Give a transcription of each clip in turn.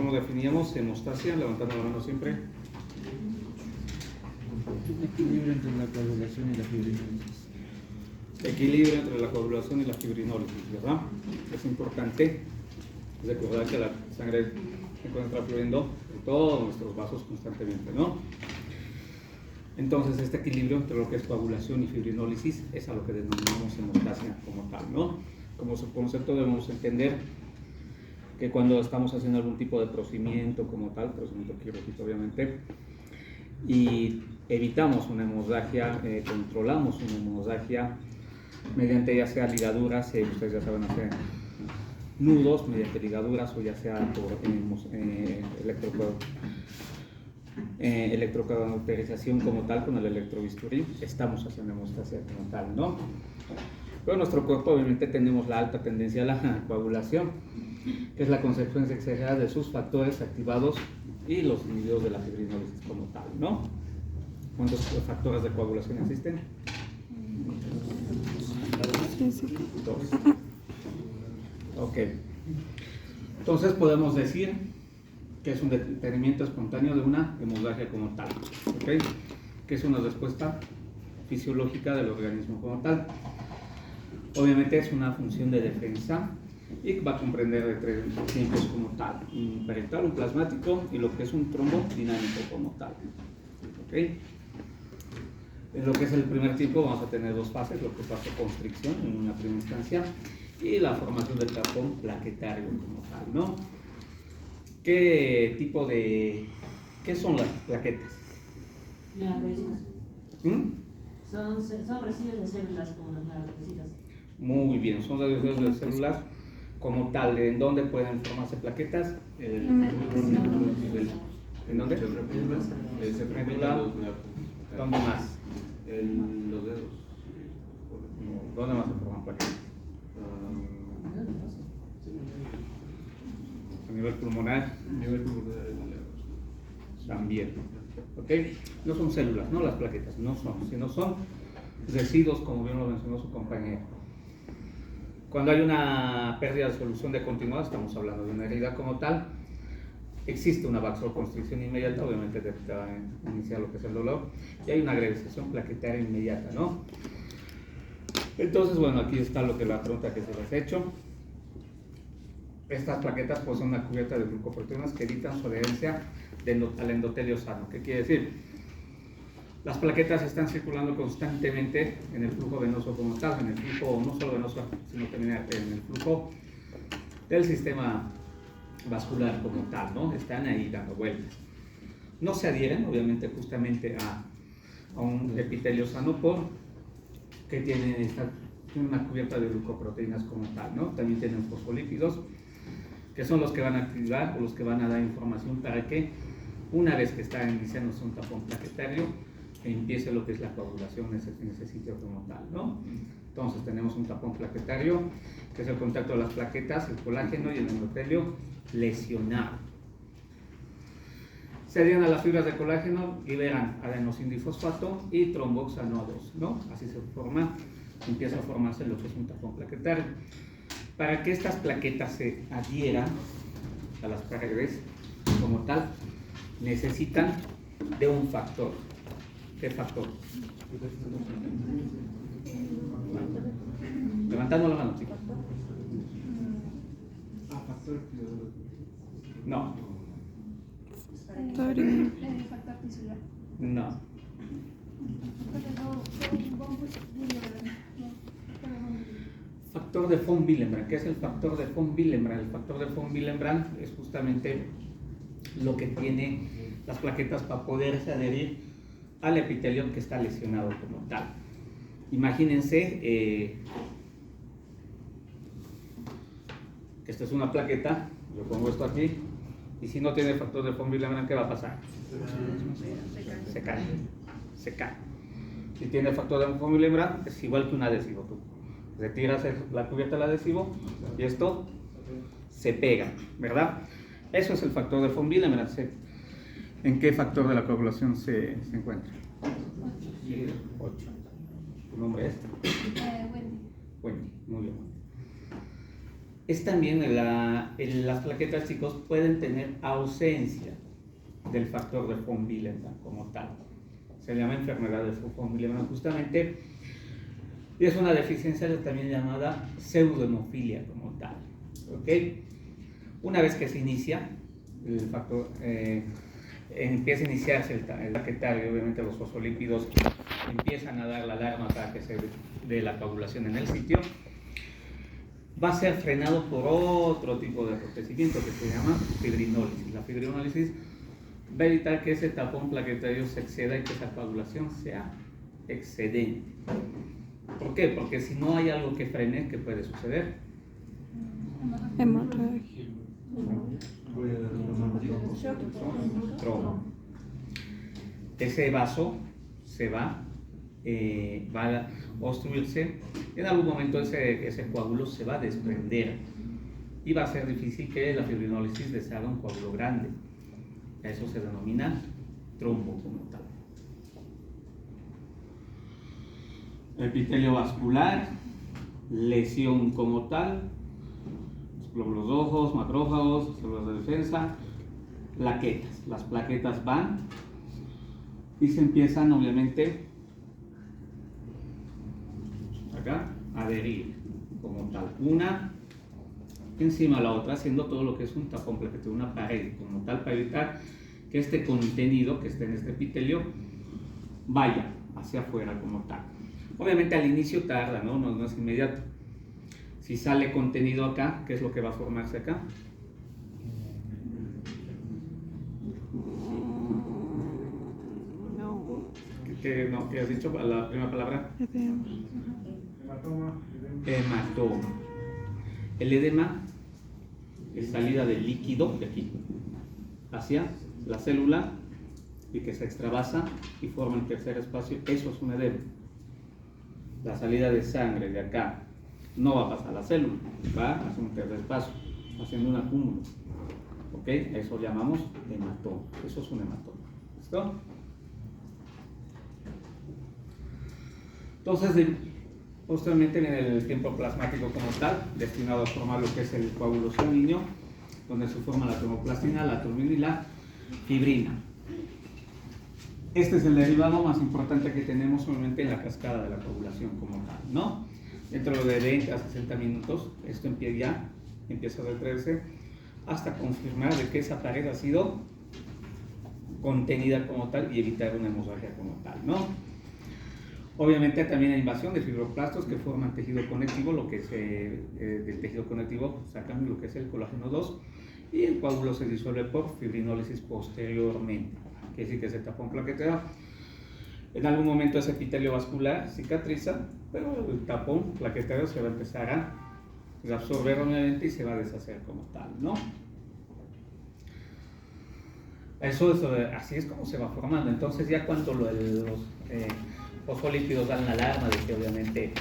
¿Cómo definíamos hemostasia? Levantando la mano siempre. Equilibrio entre la coagulación y la fibrinólisis. Equilibrio entre la coagulación y la fibrinólisis, ¿verdad? Es importante recordar que la sangre se encuentra fluyendo en todos nuestros vasos constantemente, ¿no? Entonces, este equilibrio entre lo que es coagulación y fibrinólisis es a lo que denominamos hemostasia como tal, ¿no? Como concepto debemos entender que cuando estamos haciendo algún tipo de procedimiento como tal, procedimiento quirúrgico obviamente, y evitamos una hemorragia, controlamos una hemorragia mediante ya sea ligaduras, ustedes ya saben hacer nudos mediante ligaduras o ya sea por electrocauterización como tal con el electrobisturí, estamos haciendo hemostasia como tal, ¿no? Pero en nuestro cuerpo obviamente tenemos la alta tendencia a la coagulación, que es la consecuencia exagerada de sus factores activados y los inhibidos de la fibrinólisis como tal, ¿no? ¿Cuántos factores de coagulación existen? Dos. Ok. Entonces podemos decir que es un detenimiento espontáneo de una hemorragia como tal, ¿ok? Que es una respuesta fisiológica del organismo como tal. Obviamente es una función de defensa y va a comprender de tres tiempos como tal: un parental, un plasmático y lo que es un trombodinámico como tal, ¿ok? En lo que es el primer tiempo vamos a tener dos fases: lo que es vasoconstricción en una primera instancia y la formación del tapón plaquetario como tal, ¿no? ¿Qué tipo de... qué son las plaquetas? Las resinas. Son residuos de células como las resinas. Muy bien, son residuos de células como tal. ¿En dónde pueden formarse plaquetas? ¿En dónde? Médula. ¿Dónde más? En los dedos. ¿Dónde más se forman plaquetas? A nivel pulmonar. También. ¿Ok? No son células, no las plaquetas, no son, sino son residuos, como bien lo mencionó su compañero. Cuando hay una pérdida de solución de continuidad, estamos hablando de una herida como tal, existe una vasoconstricción inmediata, obviamente te va a iniciar lo que es el dolor, y hay una agregación plaquetaria inmediata, ¿no? Entonces, bueno, aquí está lo que la pregunta que se les ha hecho. Estas plaquetas poseen una cubierta de glucoproteínas que evitan su adherencia al endotelio sano. ¿Qué quiere decir? Las plaquetas están circulando constantemente en el flujo venoso como tal, en el flujo no solo venoso, sino también en el flujo del sistema vascular como tal, ¿no? Están ahí dando vueltas. No se adhieren, obviamente, justamente a un epitelio sano porque tienen una cubierta de glucoproteínas como tal, ¿no? También tienen fosfolípidos, que son los que van a activar o los que van a dar información para que, una vez que está iniciándose un tapón plaquetario, empiece lo que es la coagulación en ese sitio como tal, ¿no? Entonces tenemos un tapón plaquetario, que es el contacto de las plaquetas, el colágeno y el endotelio lesionado. Se adhieren a las fibras de colágeno, liberan adenosindifosfato y tromboxano 2, ¿no? Así se forma, empieza a formarse lo que es un tapón plaquetario. Para que estas plaquetas se adhieran a las paredes como tal, necesitan de un factor. ¿Qué factor? Levantando la mano, chicos. No. Factor tisular. No. Factor de von Willebrand. ¿Qué es el factor de von Willebrand? El factor de von Willebrand es justamente lo que tiene las plaquetas para poderse adherir al epitelio que está lesionado como tal. Imagínense que esta es una plaqueta, yo pongo esto aquí, y si no tiene factor de von Willebrand, ¿qué va a pasar? Se cae, se cae. Si tiene factor de von Willebrand, es igual que un adhesivo. Tú retiras la cubierta del adhesivo y esto se pega, ¿verdad? Eso es el factor de von Willebrand. ¿En qué factor de la coagulación se encuentra? 8. ¿Tu nombre es? Wendy. Wendy, muy bien. es también las plaquetas, chicos, pueden tener ausencia del factor de von Willebrand como tal. Se llama enfermedad de von Willebrand justamente, y es una deficiencia también llamada pseudohemofilia como tal. ¿Ok? Una vez que se inicia el factor, empieza a iniciarse el plaquetario, obviamente los fosfolípidos empiezan a dar la alarma para que se dé la coagulación en el sitio, va a ser frenado por otro tipo de acontecimiento que se llama fibrinólisis. La fibrinólisis va a evitar que ese tapón plaquetario se exceda y que esa coagulación sea excedente. ¿Por qué? Porque si no hay algo que frene, ¿qué puede suceder? Hemorragia. Trombo. Ese vaso se va a obstruirse, en algún momento ese coágulo se va a desprender y va a ser difícil que la fibrinólisis deshaga un coágulo grande. Eso se denomina trombo como tal. Epitelio vascular, lesión como tal, glóbulos rojos, macrófagos, células de defensa, plaquetas. Las plaquetas van y se empiezan obviamente acá a adherir como tal, una encima de la otra, haciendo todo lo que es un tapón plaquetario, una pared como tal, para evitar que este contenido que esté en este epitelio vaya hacia afuera como tal. Obviamente al inicio tarda, no es inmediato. Si sale contenido acá, ¿qué es lo que va a formarse acá? ¿Qué has dicho? La primera palabra. Hematoma. El edema es salida del líquido de aquí hacia la célula y que se extravasa y forma el tercer espacio. Eso es un edema. La salida de sangre de acá no va a pasar a la célula, va hacia un tercer espacio, haciendo un acúmulo. ¿Ok? Eso llamamos hematoma. Eso es un hematoma. ¿Listo? Entonces, posteriormente viene el tiempo plasmático como tal, destinado a formar lo que es el coágulo sanguíneo, donde se forma la tromoplastina, la turbina y la fibrina. Este es el derivado más importante que tenemos solamente en la cascada de la coagulación como tal, ¿no? Dentro de 20 a 60 minutos, esto empieza a retraerse hasta confirmar de que esa pared ha sido contenida como tal y evitar una hemorragia como tal, ¿no? Obviamente también hay invasión de fibroplastos que forman tejido conectivo, lo que es del tejido conectivo sacan lo que es el colágeno 2 y el coágulo se disuelve por fibrinólisis posteriormente. Quiere decir que ese tapón plaquetario en algún momento ese epitelio vascular cicatriza, pero el tapón plaquetario se va a empezar a absorber nuevamente y se va a deshacer como tal, ¿no? Así es como se va formando. Entonces ya cuando los fosfolípidos dan la alarma de que obviamente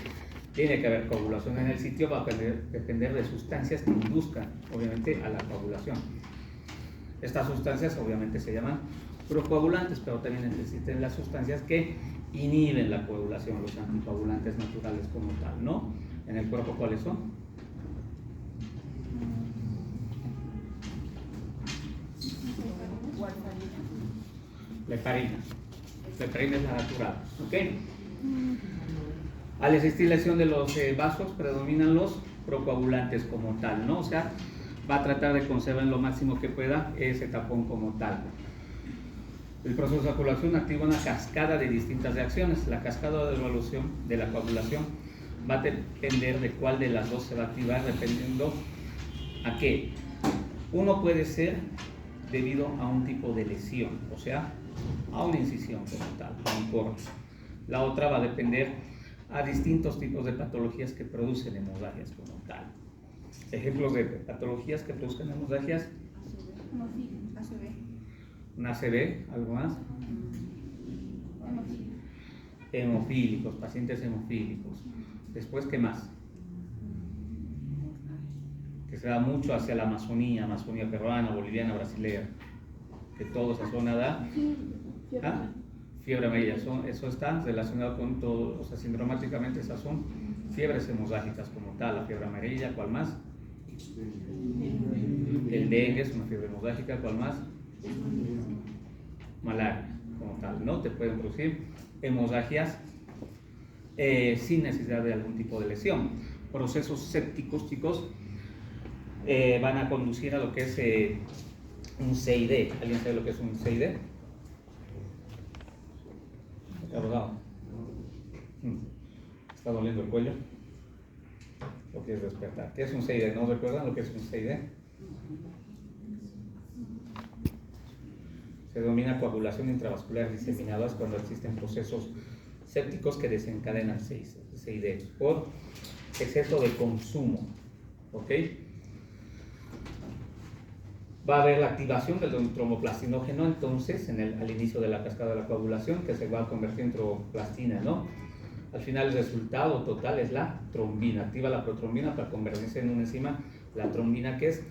tiene que haber coagulación en el sitio, va a depender de sustancias que induzcan obviamente a la coagulación. Estas sustancias obviamente se llaman procoagulantes, pero también existen las sustancias que inhiben la coagulación, los anticoagulantes naturales como tal, ¿no? En el cuerpo, ¿cuáles son? La heparina. La heparina es la natural, ¿ok? Al existir lesión de los vasos, predominan los procoagulantes como tal, ¿no? O sea, va a tratar de conservar lo máximo que pueda ese tapón como tal. El proceso de coagulación activa una cascada de distintas reacciones. La cascada de evolución de la coagulación va a depender de cuál de las dos se va a activar, dependiendo a qué. Uno puede ser debido a un tipo de lesión, o sea, a una incisión como tal, a un corte. La otra va a depender a distintos tipos de patologías que producen hemorragias como tal. Ejemplos de patologías que produzcan hemorragias. Un ACV, ¿algo más? Hemofílicos, pacientes hemofílicos. Después, ¿qué más? Que se da mucho hacia la Amazonía peruana, boliviana, brasilera. Que toda esa zona da fiebre amarilla. Eso está relacionado con todo, o sea, sindromáticamente esas son fiebres hemorrágicas como tal, la fiebre amarilla, ¿cuál más? El dengue es una fiebre hemorrágica. ¿Cuál más? Malaria, como tal, ¿no? Te pueden producir hemorragias sin necesidad de algún tipo de lesión. Procesos sépticos, chicos, van a conducir a lo que es un CID. ¿Alguien sabe lo que es un CID? Abogado. ¿Está doliendo el cuello? ¿O quieres despertar? ¿Qué es un CID? ¿No recuerdan lo que es un CID? Se denomina coagulación intravascular diseminada cuando existen procesos sépticos que desencadenan CID por exceso de consumo. ¿Ok? Va a haber la activación del tromboplastinógeno entonces al inicio de la cascada de la coagulación, que se va a convertir en tromboplastina, ¿no? Al final el resultado total es la trombina. Activa la protrombina para convertirse en una enzima, la trombina, que es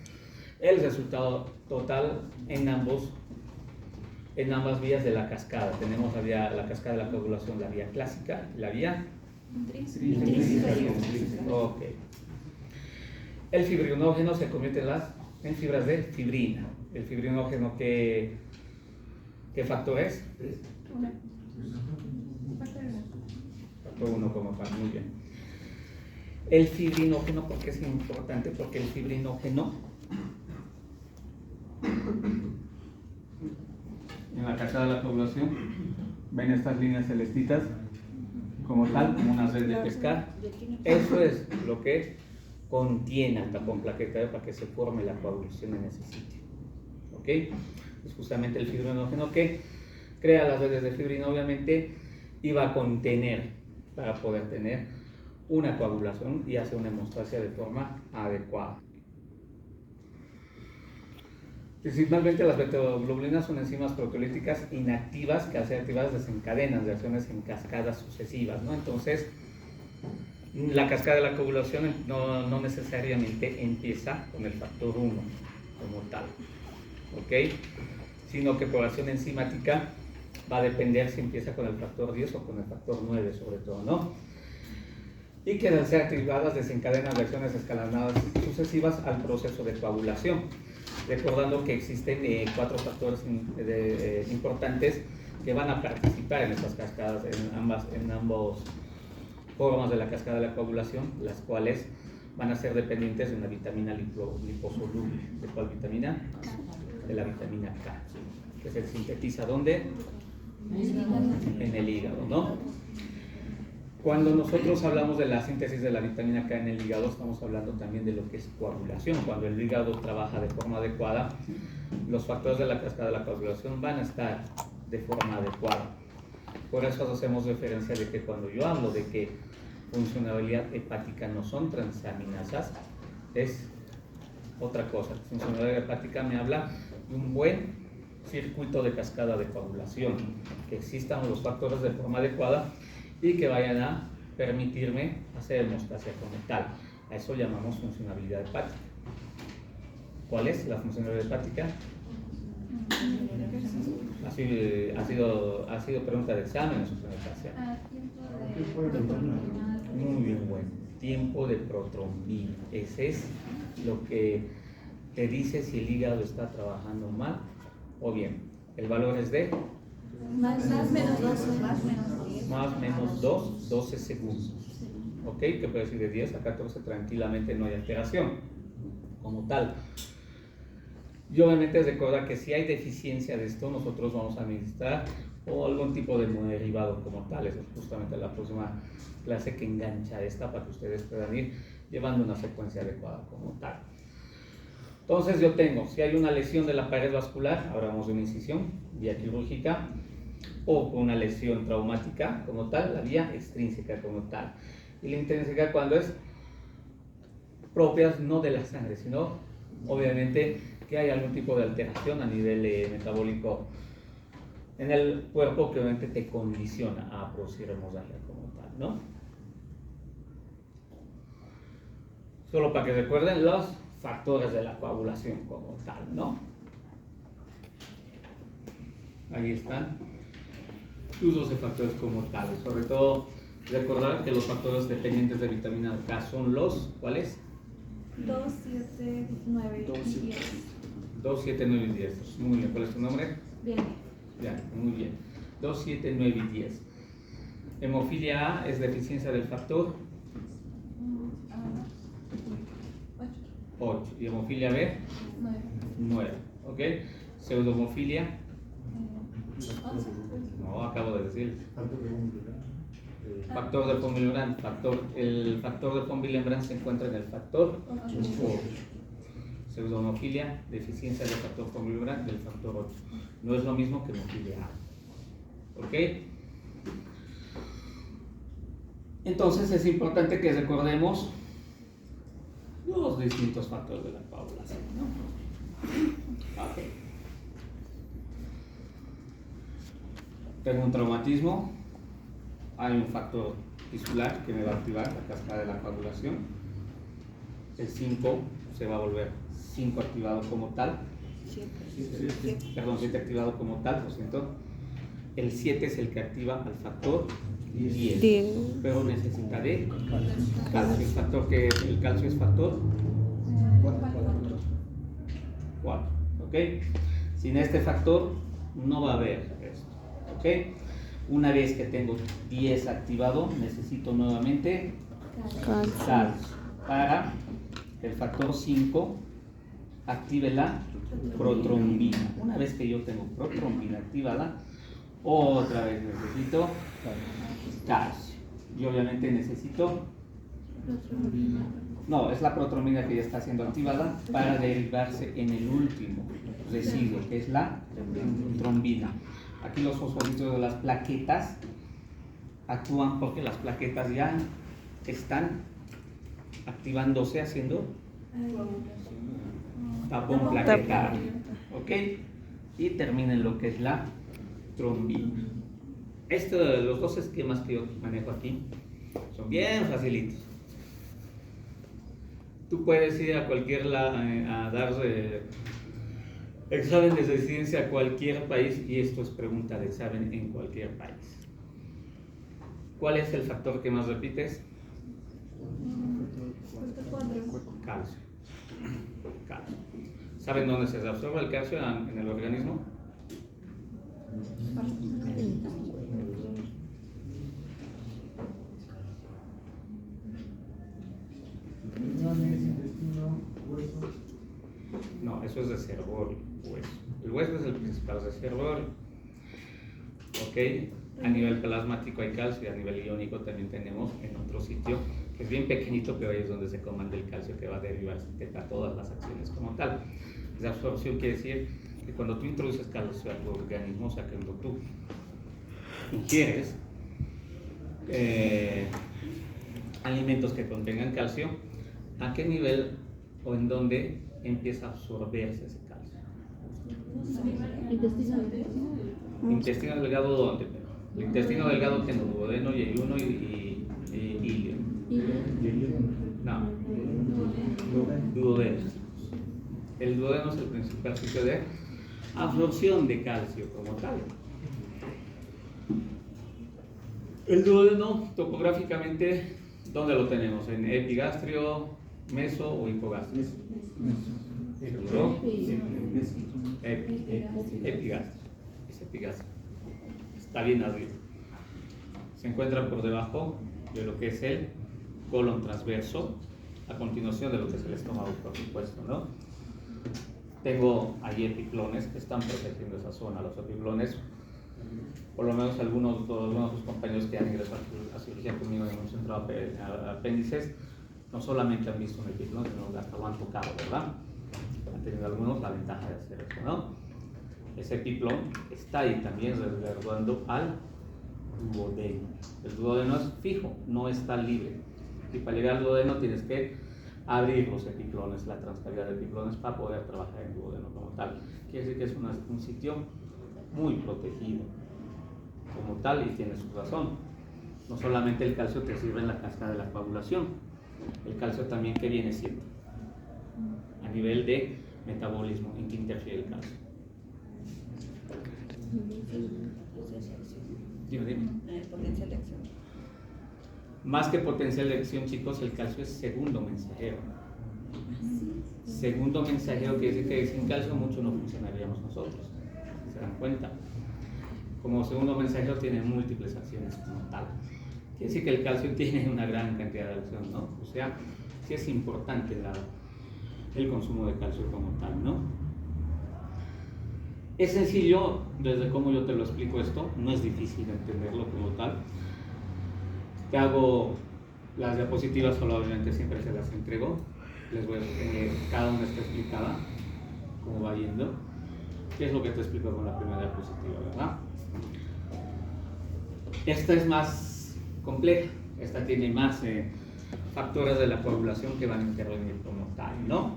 el resultado total en ambas vías de la cascada. Tenemos la cascada de la coagulación, la vía clásica, la vía intrínseca. Ok. El fibrinógeno se convierte en fibras de fibrina. El fibrinógeno, ¿qué factor es? Factor 1 como tal, muy bien. El fibrinógeno, ¿por qué es importante? Porque el fibrinógeno en la cascada de la coagulación, ven estas líneas celestitas como tal, como una red de pescar. Eso es lo que contiene el tapón plaquetario para que se forme la coagulación en ese sitio. ¿Ok? Es justamente el fibrinógeno que crea las redes de fibrina, obviamente, y va a contener para poder tener una coagulación y hacer una hemostasia de forma adecuada. Principalmente las beta-glubulinas son enzimas proteolíticas inactivas que al ser activadas desencadenan reacciones en cascadas sucesivas, ¿no? Entonces, la cascada de la coagulación no necesariamente empieza con el factor 1 como tal, ¿ok? Sino que por acción enzimática va a depender si empieza con el factor 10 o con el factor 9 sobre todo, ¿no? Y que al ser activadas desencadenan reacciones escalonadas sucesivas al proceso de coagulación. Recordando que existen 4 factores importantes que van a participar en estas cascadas, en ambos formas de la cascada de la coagulación, las cuales van a ser dependientes de una vitamina liposoluble. ¿De cuál vitamina? De la vitamina K, que se sintetiza ¿dónde? En el hígado, ¿no? Cuando nosotros hablamos de la síntesis de la vitamina K en el hígado, estamos hablando también de lo que es coagulación. Cuando el hígado trabaja de forma adecuada, los factores de la cascada de la coagulación van a estar de forma adecuada. Por eso hacemos referencia de que cuando yo hablo de que funcionalidad hepática no son transaminasas, es otra cosa. Funcionalidad hepática me habla de un buen circuito de cascada de coagulación, que existan los factores de forma adecuada y que vayan a permitirme hacer hemostasia como tal. A eso llamamos funcionalidad hepática. ¿Cuál es la funcionalidad hepática? Ha sido pregunta de examen en su presentación. Muy bien, bueno. Tiempo de protrombina. Ese es lo que te dice si el hígado está trabajando mal o bien. El valor es de Más menos 12. más menos 12 segundos. ¿Ok? Que puede decir de 10 a 14 tranquilamente no hay alteración como tal. Y obviamente recuerda que si hay deficiencia de esto, nosotros vamos a administrar o algún tipo de derivado como tal. Eso es justamente la próxima clase que engancha esta para que ustedes puedan ir llevando una secuencia adecuada como tal. Entonces yo tengo, si hay una lesión de la pared vascular, hablamos de una incisión, vía quirúrgica, o con una lesión traumática como tal, la vía extrínseca como tal. Y la intrínseca cuando es propias no de la sangre, sino obviamente que hay algún tipo de alteración a nivel metabólico en el cuerpo que obviamente te condiciona a producir hemorragia como tal, ¿no? Solo para que recuerden los factores de la coagulación como tal, ¿no? Ahí están sus 12 factores como tal. Sobre todo recordar que los factores dependientes de vitamina K son los, ¿cuáles? 2, 7, 9 y 10. 2, 7, 9 y 10. Muy bien, ¿cuál es tu nombre? Bien. Ya, muy bien. 2, 7, 9 y 10. Hemofilia A es deficiencia del factor 8 y hemofilia B 9. ¿Ok? Pseudohemofilia. No, acabo de decir. Factor de von Willebrand. El factor de von Willebrand se encuentra en el factor 8. Pseudohemofilia, deficiencia del factor von Willebrand del factor 8. No es lo mismo que hemofilia A. ¿Ok? Entonces es importante que recordemos los distintos factores de la coagulación, ¿no? Ok. Tengo un traumatismo, hay un factor tisular que me va a activar la cascada de la coagulación. El 5 se va a volver 5 activado como tal. 7 activado como tal, lo siento. El 7 es el que activa al factor 10. Pero necesita de calcio. El calcio es factor 4. ¿Ok? Sin este factor no va a haber esto. ¿Ok? Una vez que tengo 10 activado, necesito nuevamente calcio para que el factor 5 active la protrombina. Una vez que yo tengo protrombina activada, otra vez necesito calcio. Y obviamente necesito... No, es la protrombina que ya está siendo activada para derivarse en el último residuo, que es la trombina. Aquí los fosfolitos de las plaquetas actúan porque las plaquetas ya están activándose, haciendo tapón plaquetario. ¿Ok? Y termina en lo que es la trombina. Los dos esquemas que yo manejo aquí son bien facilitos. Tú puedes ir a cualquier a dar examen de residencia a cualquier país y esto es pregunta de examen en cualquier país. ¿Cuál es el factor que más repites? Calcio. Calcio. ¿Saben dónde se absorbe el calcio en el organismo? No, eso es reservorio, hueso. El hueso es el principal reservorio. ¿Ok? A nivel plasmático hay calcio y a nivel iónico también tenemos en otro sitio, que es bien pequeñito, pero ahí es donde se comanda el calcio que va a derivarse a todas las acciones como tal. La absorción quiere decir que cuando tú introduces calcio a tu organismo, o sea, que cuando tú ingieres alimentos que contengan calcio, ¿a qué nivel o en dónde empieza a absorberse ese calcio? Intestino delgado, ¿dónde? El intestino delgado tengo duodeno, yeyuno y ilio. No, duodeno. El duodeno es el principal sitio de absorción de calcio como tal. El duodeno, topográficamente, ¿dónde lo tenemos? ¿En epigastrio, meso o hipogastrio? ¿Seguro? Epigastrio. Es epigastrio. Está bien arriba. Se encuentra por debajo de lo que es el colon transverso, a continuación de lo que es el estómago, por supuesto, ¿no? Tengo ahí epiplones que están protegiendo esa zona. Los epiplones, por lo menos algunos de sus compañeros que han ingresado a cirugía conmigo en un centro de apéndices, no solamente han visto un epiplón, sino hasta lo han tocado, ¿verdad? Han tenido algunos la ventaja de hacer eso, ¿no? Ese epiplón está ahí también resguardando al duodeno. El duodeno es fijo, no está libre. Y para llegar al duodeno tienes que abrir los epiplones, la transcavidad de epiplones, para poder trabajar en duodeno como tal. Quiere decir que es un sitio muy protegido como tal y tiene su razón. No solamente el calcio te sirve en la cascada de la coagulación, el calcio también que viene siendo a nivel de metabolismo, en que interfiere el calcio. Dime. Potencial de acción. Más que potencial de acción, chicos, el calcio es segundo mensajero. Segundo mensajero quiere decir que sin calcio mucho no funcionaríamos nosotros, si se dan cuenta. Como segundo mensajero tiene múltiples acciones como tal. Quiere decir que el calcio tiene una gran cantidad de acción, ¿no? O sea, sí es importante el consumo de calcio como tal, ¿no? Es sencillo, desde cómo yo te lo explico esto, no es difícil de entenderlo como tal. Te hago las diapositivas, solo obviamente siempre se las entrego. Les voy a cada una está explicada, cómo va yendo. ¿Qué es lo que te explico con la primera diapositiva, verdad? Esta es más compleja, esta tiene más factores de la coagulación que van a intervenir como tal, ¿no?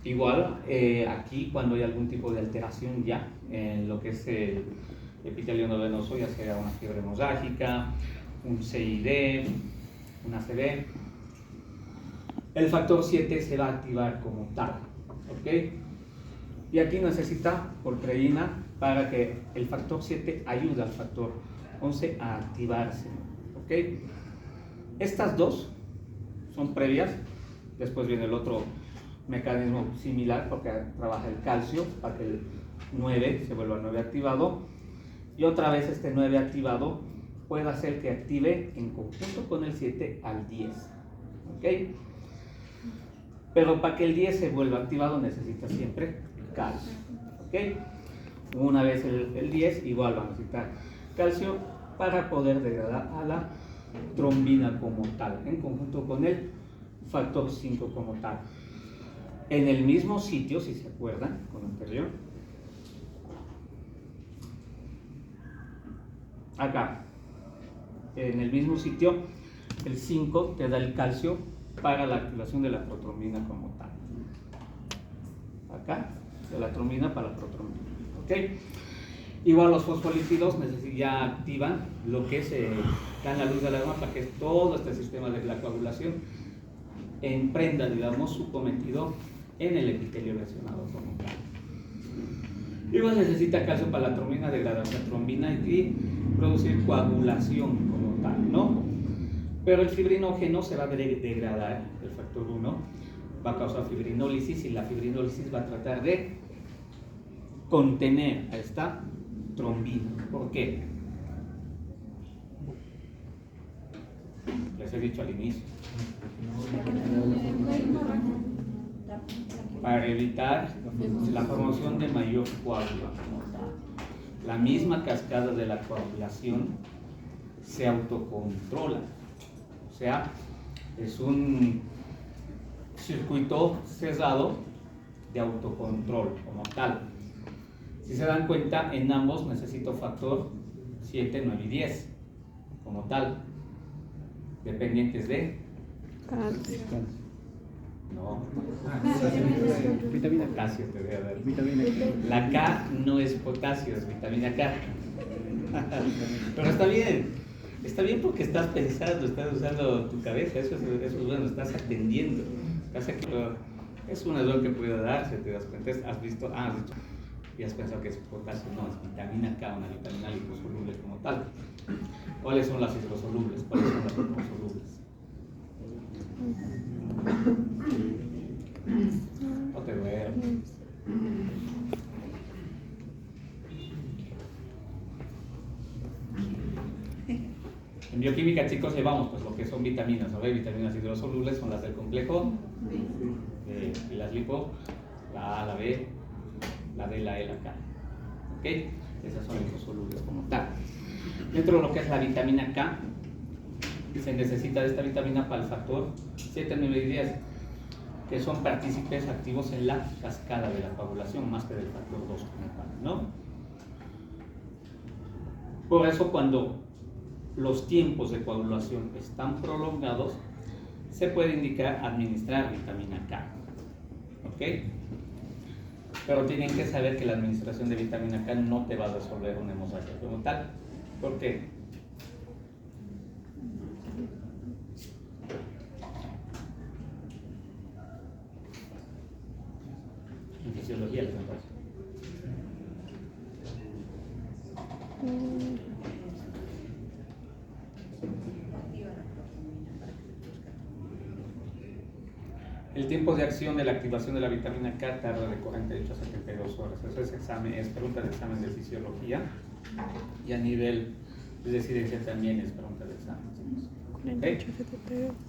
Igual, aquí cuando hay algún tipo de alteración ya en lo que es el epitelio no venoso, ya sea una fiebre hemorrágica, un CID, una ACV, el factor 7 se va a activar como tal, ¿ok? Y aquí necesita proteína para que el factor 7 ayude al factor 11 a activarse, ¿ok? Estas dos son previas, después viene el otro mecanismo similar porque trabaja el calcio para que el 9 se vuelva 9 activado y otra vez este 9 activado puede hacer que active en conjunto con el 7 al 10, ¿ok? Pero para que el 10 se vuelva activado necesita siempre calcio, ¿ok? Una vez el 10 igual va a necesitar calcio para poder degradar a la trombina como tal, en conjunto con el factor 5 como tal. En el mismo sitio, si se acuerdan, con lo anterior, acá, en el mismo sitio, el 5 te da el calcio para la activación de la protrombina como tal. Acá, de la trombina para la protrombina, ¿ok? Igual los fosfolípidos ya activan lo que se dan la luz de la alarma para que todo este sistema de la coagulación emprenda, digamos, su cometido en el epitelio lesionado como tal. Igual necesita calcio para la trombina, degradar la trombina y producir coagulación como tal, ¿no? Pero el fibrinógeno se va a degradar, el factor 1 va a causar fibrinólisis y la fibrinólisis va a tratar de contener a esta trombina. ¿Por qué? Les he dicho al inicio. Para evitar la formación de mayor coágulo. La misma cascada de la coagulación se autocontrola. O sea, es un circuito cerrado de autocontrol como tal. Si se dan cuenta, en ambos necesito factor 7, 9 y 10 como tal, dependientes de no, Vitamina K. potasio te voy a dar. Vitamina K. La K no es potasio, es vitamina K. Pero está bien porque estás pensando, estás usando tu cabeza, eso es bueno, estás atendiendo. Es un error que puede darse, te das cuenta, has visto, has dicho, y has pensado que es potasio, no, es vitamina K, una vitamina liposoluble como tal. ¿Cuáles son las hidrosolubles? ¿Cuáles son las liposolubles? No te duermes. En bioquímica, chicos, llevamos pues lo que son vitaminas, ¿no? Vitaminas hidrosolubles son las del complejo y las lipo, la A, la B, la D, la E, la K. ¿Ok? Esas son liposolubles como tal. Dentro de lo que es la vitamina K, se necesita de esta vitamina para el factor 7, 9 y 10, que son partícipes activos en la cascada de la coagulación, más que del factor 2 como tal, ¿no? Por eso cuando los tiempos de coagulación están prolongados, se puede indicar administrar vitamina K, ¿ok? Pero tienen que saber que la administración de vitamina K no te va a resolver una hemorragia como tal. ¿Por qué? En fisiología les pasa. El tiempo de acción de la activación de la vitamina K tarda de 48 a 72 horas. Eso es pregunta de examen de fisiología y a nivel de decidencia también es pregunta de examen. ¿Okay?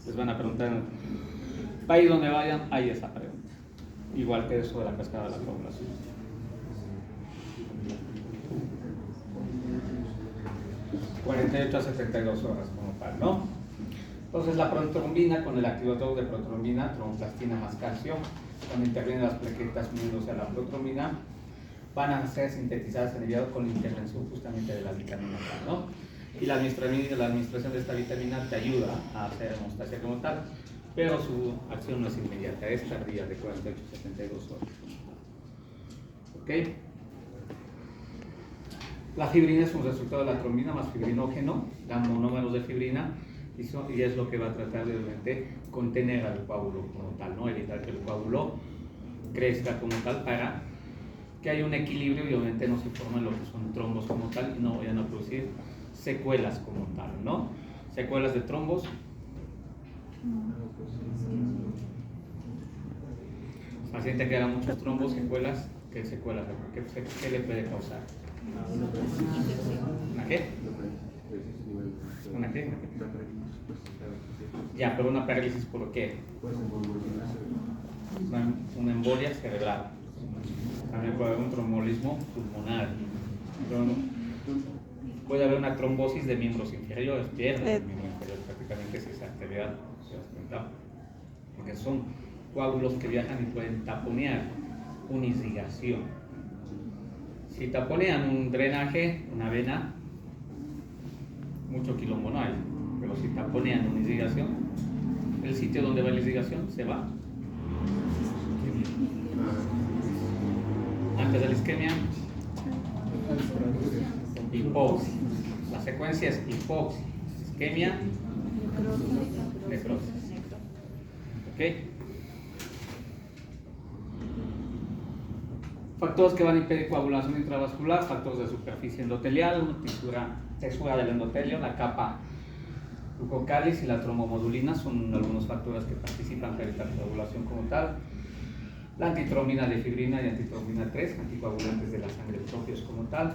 Les van a preguntar, país donde vayan, hay esa pregunta. Igual que eso de la cascada de la coagulación. ...48 a 72 horas como tal, ¿no? Entonces la protrombina con el activador de protrombina, tromboplastina más calcio, cuando intervienen las plaquetas uniéndose a la protrombina, van a ser sintetizadas en el hígado con la intervención justamente de la vitamina K, ¿no? Y la administración de esta vitamina te ayuda a hacer hemostasia como tal, pero su acción no es inmediata, es tardía de 48 a 72 horas. ¿Ok? La fibrina es un resultado de la trombina más fibrinógeno, da monómeros de fibrina y es lo que va a tratar de obviamente contener al coágulo como tal, ¿no? Evitar que el coágulo crezca como tal para que haya un equilibrio y obviamente no se formen lo que son trombos como tal y no vayan a producir secuelas como tal, ¿no? Secuelas de trombos. Paciente que haga muchos trombos, secuelas, ¿qué secuelas? ¿Qué le puede causar? ¿Una qué? ¿Una qué? Ya, pero una parálisis ¿por qué? Una embolia cerebral. También puede haber un trombolismo pulmonar. Puede haber una trombosis de miembros inferiores, piernas de miembros inferiores, prácticamente es esa actividad, porque son coágulos que viajan y pueden taponear una irrigación. Si taponean un drenaje, una vena, mucho quilombo no hay, pero si taponean una irrigación, el sitio donde va la irrigación se va. Antes de la isquemia, hipoxia. La secuencia es hipoxia, isquemia, necrosis. ¿Ok? Factores que van a impedir coagulación intravascular, factores de superficie endotelial, textura del endotelio, la capa glucocáliz y la trombomodulina son algunos factores que participan para evitar coagulación como tal. La antitrombina de fibrina y antitrombina 3, anticoagulantes de la sangre propios como tal.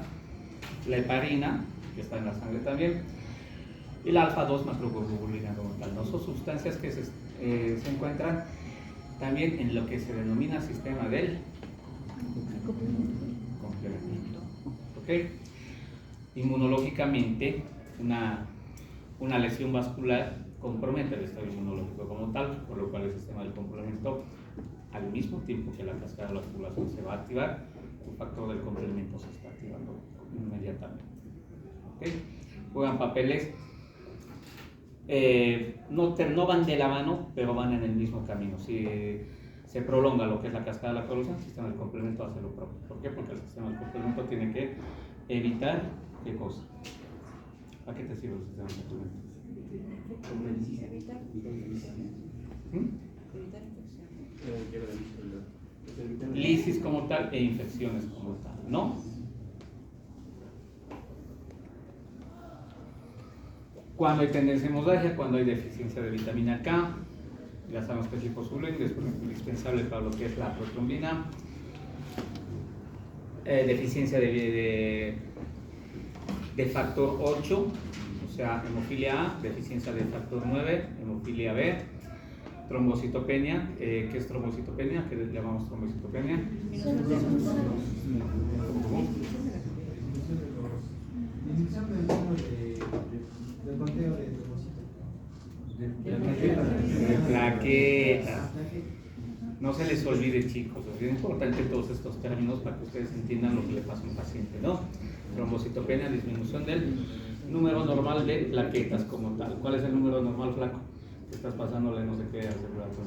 La heparina, que está en la sangre también. Y la alfa-2 macroglobulina como tal. ¿No? Son sustancias que se encuentran también en lo que se denomina sistema del complemento. ¿Ok? Inmunológicamente, una lesión vascular compromete el estado inmunológico como tal, por lo cual el sistema del complemento, al mismo tiempo que la cascada de la coagulación se va a activar, el factor del complemento se está activando inmediatamente. ¿Okay? Juegan papeles, no van de la mano, pero van en el mismo camino. Si se prolonga lo que es la cascada de la coagulación, el sistema del complemento hace lo propio. ¿Por qué? Porque el sistema del complemento tiene que evitar ¿qué cosa? ¿Para qué te sirve el sistema del complemento? Lisis como tal e infecciones como tal, ¿no? Cuando hay tendencia a hemorragia, cuando hay deficiencia de vitamina K, ya sabemos que es liposulen, es indispensable para lo que es la protrombina, deficiencia de factor 8, o sea, hemofilia A, deficiencia de factor 9, hemofilia B, trombocitopenia, ¿qué es trombocitopenia? ¿Qué le llamamos trombocitopenia? De plaquetas. No se les olvide, chicos, es bien importante todos estos términos para que ustedes entiendan lo que le pasa a un paciente, ¿no? Trombocitopenia, disminución del número normal de plaquetas como tal. ¿Cuál es el número normal, flaco? Que estás pasándole no sé qué hace el rato.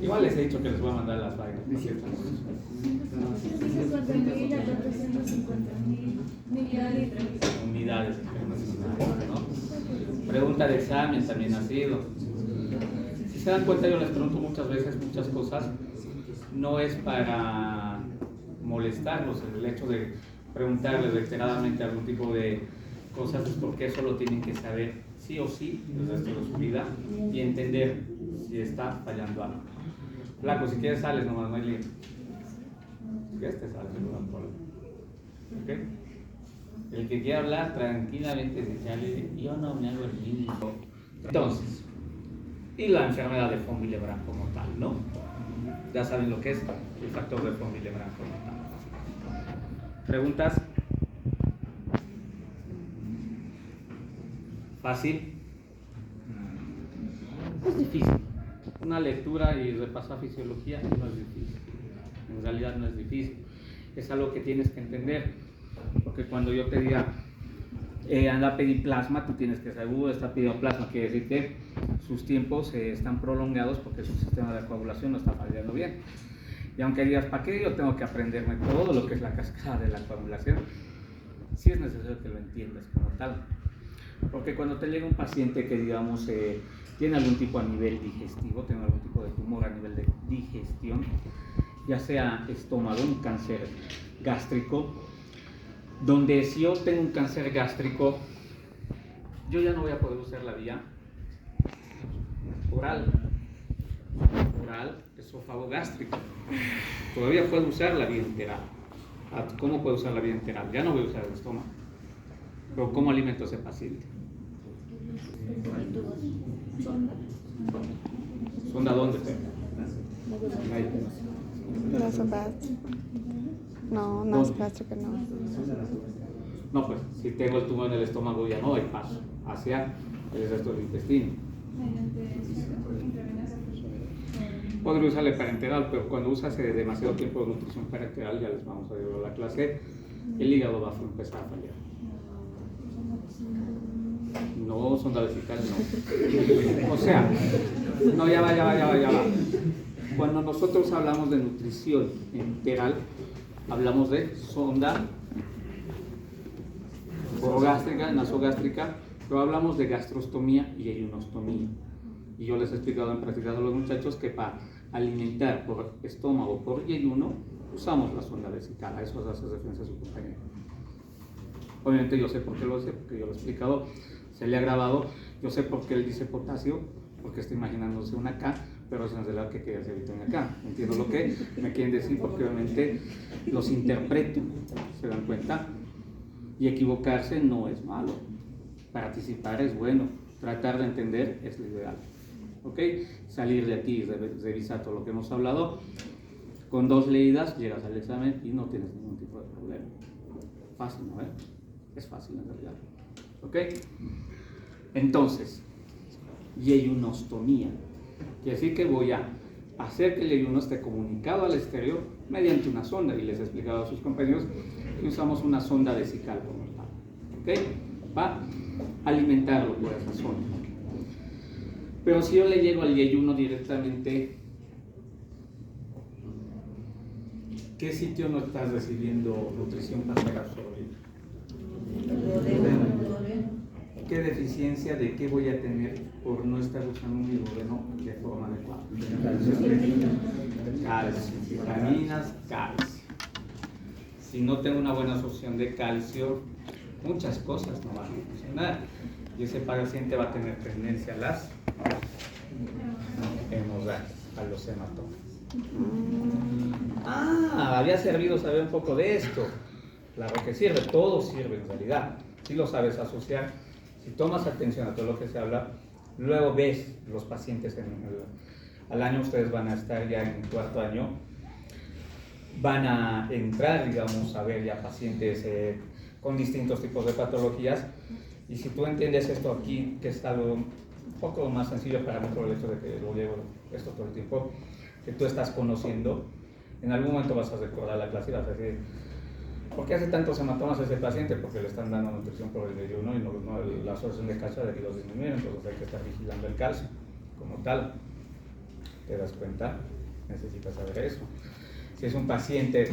Igual les he dicho que les voy a mandar las vainas. ¿No es cierto? 150.000 a 450.000 unidades, ¿no? Pregunta de examen también ha sido. Si se dan cuenta, yo les pregunto muchas veces muchas cosas, no es para molestarlos, el hecho de preguntarles reiteradamente algún tipo de cosas es porque eso lo tienen que saber sí o sí el resto de su vida y entender si está fallando algo. Flaco, si quieres sales nomás, no hay lío. Si quieres te sales, no hay problema. ¿Ok? El que quiera hablar tranquilamente se sale, yo no me hago el lío. Entonces, y la enfermedad de von Willebrand como tal, ¿no? Ya saben lo que es el factor de von Willebrand como tal. ¿Preguntas? ¿Fácil? Es difícil. Una lectura y repasar fisiología no es difícil. En realidad no es difícil. Es algo que tienes que entender. Porque cuando yo te diga, anda a pedir plasma, tú tienes que saber, está pidiendo plasma, quiere decir que sus tiempos están prolongados porque su sistema de coagulación no está fallando bien. Y aunque digas, ¿para qué yo tengo que aprenderme todo lo que es la cascada de la coagulación? Sí es necesario que lo entiendas como tal. Porque cuando te llega un paciente que, digamos, tiene algún tipo a nivel digestivo, tiene algún tipo de tumor a nivel de digestión, ya sea estómago, un cáncer gástrico, donde si yo tengo un cáncer gástrico, yo ya no voy a poder usar la vía oral, esófago gástrico. Todavía puedo usar la vía enteral. ¿Cómo puedo usar la vía enteral? Ya no voy a usar el estómago. Pero ¿cómo alimento a ese paciente? ¿Sonda dónde? No es no es gástrica, no. No, pues, si tengo el tumor en el estómago ya no hay paso hacia el resto del intestino. Podría usarle parenteral, pero cuando usas demasiado tiempo de nutrición parenteral, ya les vamos a ver la clase, el hígado va a empezar a fallar. No, sonda vesical, no. O sea, no, ya va. Cuando nosotros hablamos de nutrición enteral, hablamos de sonda orogástrica, nasogástrica, pero hablamos de gastrostomía y yeyunostomía. Y yo les he explicado en práctica a los muchachos que para alimentar por estómago, por yeyuno, usamos la sonda vesical. A eso hace referencia a su compañero. Obviamente yo sé por qué lo sé, porque yo lo he explicado, se le ha grabado. Yo sé por qué él dice potasio, porque está imaginándose una K, pero es en realidad que quería hacer ahorita una K. Entiendo lo que me quieren decir, porque obviamente los interpreto, ¿se dan cuenta? Y equivocarse no es malo, participar es bueno, tratar de entender es lo ideal. ¿Ok? Salir de aquí y revisar todo lo que hemos hablado, con 2 leídas llegas al examen y no tienes ningún tipo de problema. Fácil, ¿no? Es fácil en realidad. ¿Ok? Entonces, yeyunostomía. Quiere decir que voy a hacer que el yeyuno esté comunicado al exterior mediante una sonda. Y les he explicado a sus compañeros que usamos una sonda vesical como tal. ¿Ok? Va a alimentarlo por esa sonda. Pero si yo le llego al yeyuno directamente, ¿qué sitio no estás recibiendo nutrición para ser absorbido? ¿Qué deficiencia de qué voy a tener por no estar usando un duodeno de forma adecuada? Calcio, vitaminas, calcio. Si no tengo una buena absorción de calcio, muchas cosas no van a funcionar. Y ese paciente va a tener tendencia a las hemorragias, a los hematomas. Había servido saber un poco de esto. Claro que sirve, todo sirve en realidad. Si lo sabes asociar, si tomas atención a todo lo que se habla, luego ves los pacientes al año, ustedes van a estar ya en el 4º año, van a entrar, digamos, a ver ya pacientes con distintos tipos de patologías. Y si tú entiendes esto aquí, que es algo un poco más sencillo para mí por el hecho de que lo llevo esto todo el tiempo, que tú estás conociendo, en algún momento vas a recordar la clase y vas a decir, ¿por qué hace tantos hematomas a ese paciente? Porque le están dando nutrición por el yeyuno y la absorción de calcio ha debido disminuir, entonces hay que estar vigilando el calcio como tal. ¿Te das cuenta? Necesitas saber eso. Si es un paciente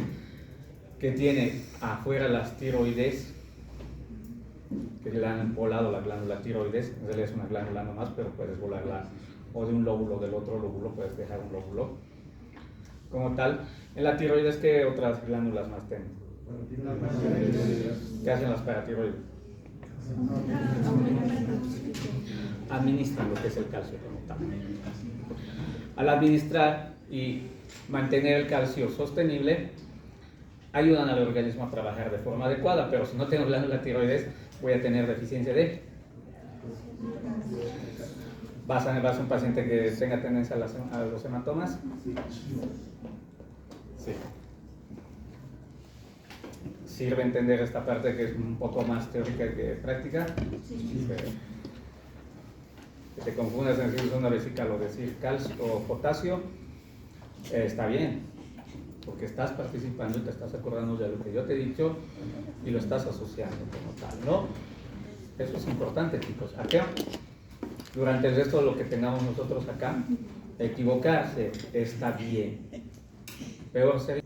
que tiene afuera las tiroides, que le han volado la glándula tiroides, en realidad es una glándula nomás, pero puedes volarla o de un lóbulo, del otro lóbulo, puedes dejar un lóbulo. Como tal, en la tiroides, ¿qué otras glándulas más tienen? ¿Qué hacen las paratiroides? Administran lo que es el calcio como tal. al administrar y mantener el calcio sostenible, ayudan al organismo a trabajar de forma adecuada, pero si no tengo glándula tiroides, voy a tener deficiencia de... ¿Vas a un paciente que tenga tendencia a los hematomas? Sí. ¿Sirve entender esta parte que es un poco más teórica que práctica? Sí. Que te confundas en decir una vesical o decir calcio o potasio, está bien, porque estás participando y te estás acordando de lo que yo te he dicho y lo estás asociando como tal, ¿no? Eso es importante, chicos. Acá, durante el resto de lo que tengamos nosotros acá, equivocarse está bien. Peor sería.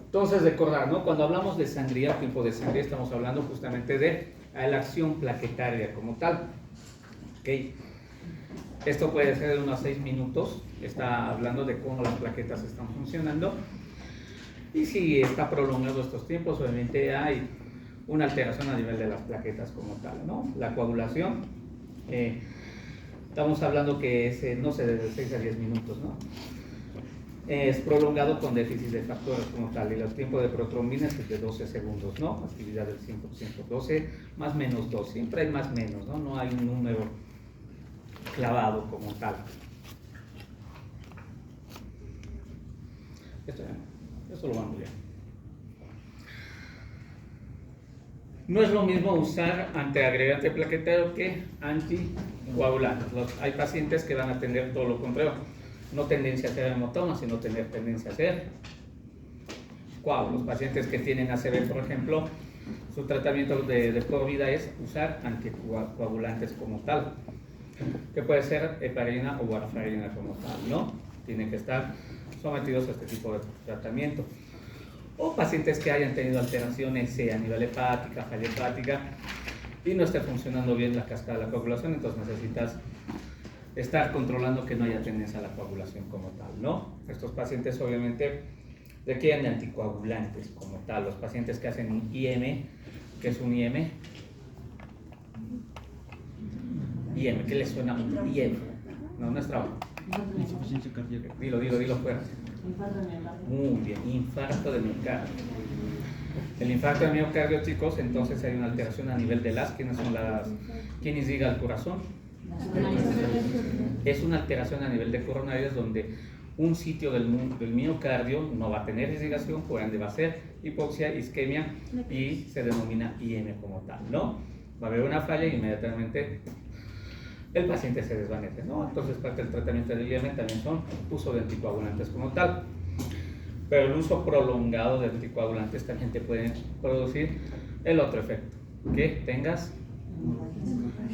Entonces, recordar, ¿no? Cuando hablamos de sangría, tiempo de sangría, estamos hablando justamente de la acción plaquetaria como tal. ¿Okay? Esto puede ser de unos 6 minutos. Está hablando de cómo las plaquetas están funcionando. Y si está prolongado estos tiempos, obviamente hay una alteración a nivel de las plaquetas como tal, ¿no? La coagulación, estamos hablando que no se debe de 6 a 10 minutos, ¿no? Es prolongado con déficit de factores como tal, y el tiempo de protrombina es de 12 segundos, ¿no? Actividad del 100%, 12 más menos 2, siempre hay más menos, ¿no? No hay un número clavado como tal. Esto lo vamos ya. No es lo mismo usar antiagregante plaquetario que anticoagulante. Hay pacientes que van a tener todo lo contrario, no tendencia a ser hematomas, sino tener tendencia a ser coágulos. Los pacientes que tienen ACV, por ejemplo, su tratamiento de por vida es usar anticoagulantes como tal, que puede ser heparina o warfarina como tal, ¿no? Tienen que estar sometidos a este tipo de tratamiento. O pacientes que hayan tenido alteraciones a nivel hepática, falla hepática, y no esté funcionando bien la cascada de la coagulación, entonces necesitas estar controlando que no haya tendencia a la coagulación como tal, ¿no? Estos pacientes obviamente requieren de anticoagulantes como tal. Los pacientes que hacen un IM, ¿qué es un IM? IM, ¿qué les suena un IM? No es trabajo. Insuficiencia cardíaca. Dilo fuerte. Infarto de miocardio. Muy bien, infarto de miocardio. El infarto de miocardio, chicos, entonces hay una alteración a nivel de ¿quiénes diga el corazón? Es una alteración a nivel de coronarios donde un sitio del miocardio no va a tener irrigación, por ende va a ser hipoxia, isquemia, y se denomina IM como tal, ¿no? Va a haber una falla y inmediatamente el paciente se desvanece, ¿no? Entonces parte del tratamiento del IM también son uso de anticoagulantes como tal. Pero el uso prolongado de anticoagulantes también te puede producir el otro efecto, que tengas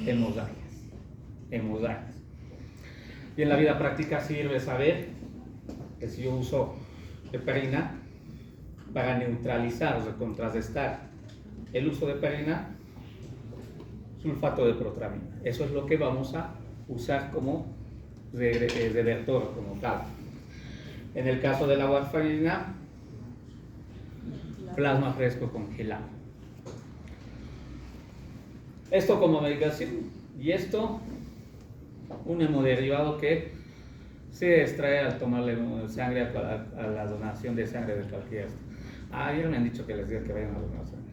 hemorragias. Y en la vida práctica sirve saber que si yo uso heparina para neutralizar o contrarrestar el uso de heparina, sulfato de protramina. Eso es lo que vamos a usar como revertor, como tal. En el caso de la warfarina, plasma fresco congelado. Esto como medicación, y esto un hemodiderivado que se extrae al tomarle sangre a la donación de sangre de cualquier. Ayer me han dicho que les diga que vayan a donar sangre,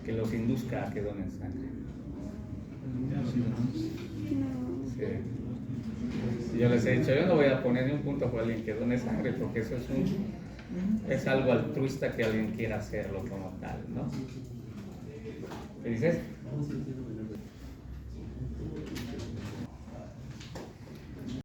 que los induzca a que donen sangre. Sí. Yo les he dicho, yo no voy a poner ni un punto por alguien que done sangre, porque eso es algo altruista que alguien quiera hacerlo como tal, ¿no? ¿Qué dices?